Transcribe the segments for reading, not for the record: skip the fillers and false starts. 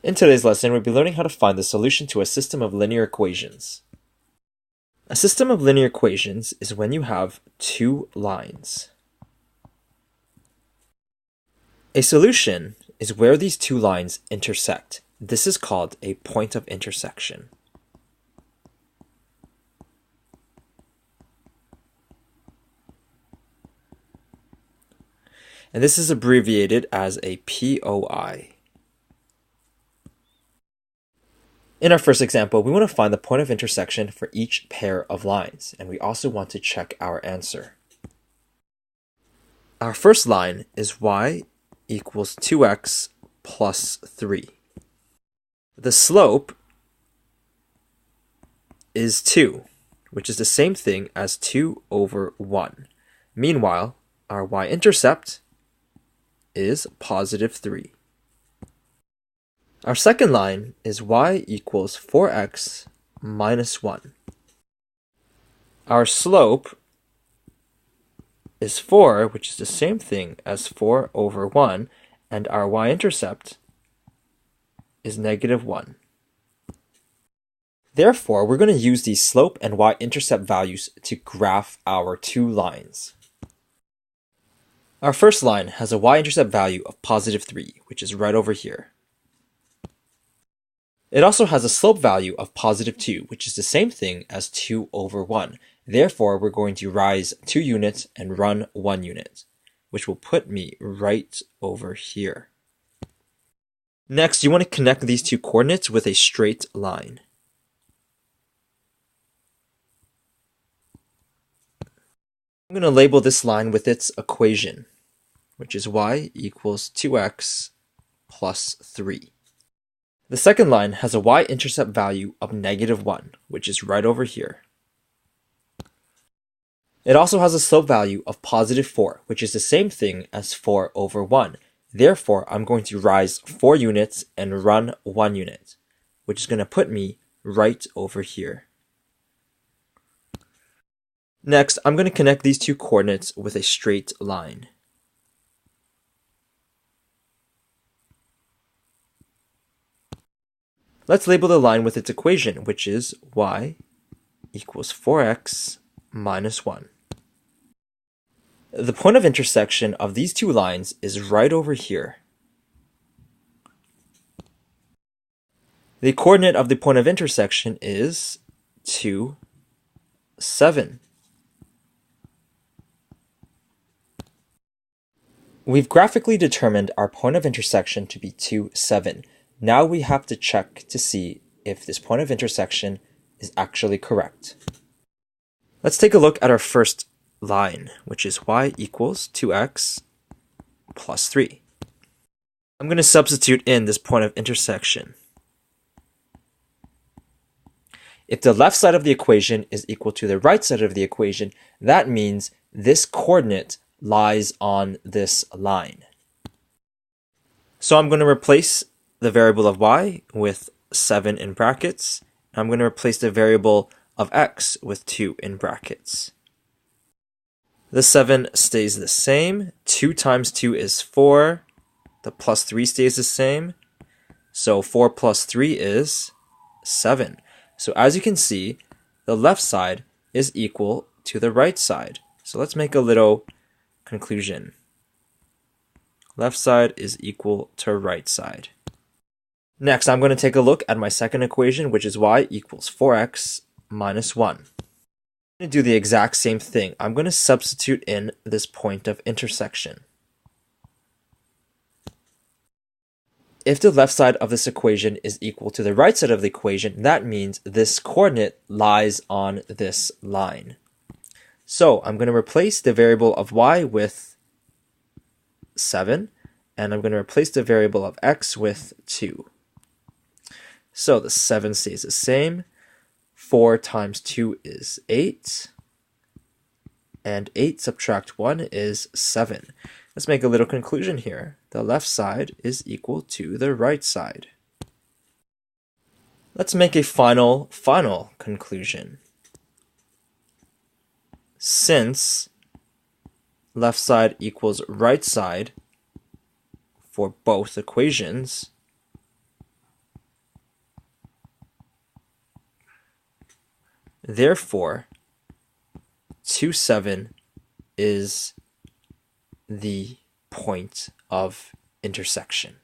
In today's lesson, we'll be learning how to find the solution to a system of linear equations. A system of linear equations is when you have two lines. A solution is where these two lines intersect. This is called a point of intersection. And this is abbreviated as a POI. In our first example, we want to find the point of intersection for each pair of lines, and we also want to check our answer. Our first line is y equals 2x plus 3. The slope is 2, which is the same thing as 2 over 1. Meanwhile, our y-intercept is positive 3. Our second line is y equals 4x minus 1. Our slope is 4, which is the same thing as 4 over 1, and our y-intercept is negative 1. Therefore, we're going to use these slope and y-intercept values to graph our two lines. Our first line has a y-intercept value of positive 3, which is right over here. It also has a slope value of positive 2, which is the same thing as 2 over 1. Therefore, we're going to rise 2 units and run 1 unit, which will put me right over here. Next, you want to connect these two coordinates with a straight line. I'm going to label this line with its equation, which is y equals 2x plus 3. The second line has a y-intercept value of negative 1, which is right over here. It also has a slope value of positive 4, which is the same thing as 4 over 1. Therefore, I'm going to rise 4 units and run 1 unit, which is going to put me right over here. Next, I'm going to connect these two coordinates with a straight line. Let's label the line with its equation, which is y equals 4x minus 1. The point of intersection of these two lines is right over here. The coordinate of the point of intersection is 2, 7. We've graphically determined our point of intersection to be 2, 7. Now we have to check to see if this point of intersection is actually correct. Let's take a look at our first line, which is y equals 2x plus 3. I'm going to substitute in this point of intersection. If the left side of the equation is equal to the right side of the equation, that means this coordinate lies on this line. So I'm going to replace the variable of y with 7 in brackets. I'm going to replace the variable of x with 2 in brackets. The 7 stays the same. 2 times 2 is 4. The plus 3 stays the same. So 4 plus 3 is 7. So as you can see, the left side is equal to the right side. So let's make a little conclusion. Left side is equal to right side. Next, I'm going to take a look at my second equation, which is y equals 4x minus 1. I'm going to do the exact same thing. I'm going to substitute in this point of intersection. If the left side of this equation is equal to the right side of the equation, that means this coordinate lies on this line. So I'm going to replace the variable of y with 7, and I'm going to replace the variable of x with 2. So the 7 stays the same. 4 times 2 is 8. And 8 subtract 1 is 7. Let's make a little conclusion here. The left side is equal to the right side. Let's make a final conclusion. Since left side equals right side for both equations, Therefore, 2, 7 is the point of intersection.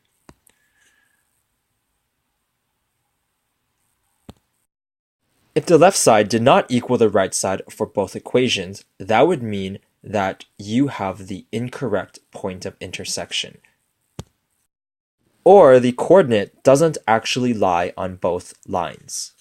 If the left side did not equal the right side for both equations, that would mean that you have the incorrect point of intersection. Or the coordinate doesn't actually lie on both lines.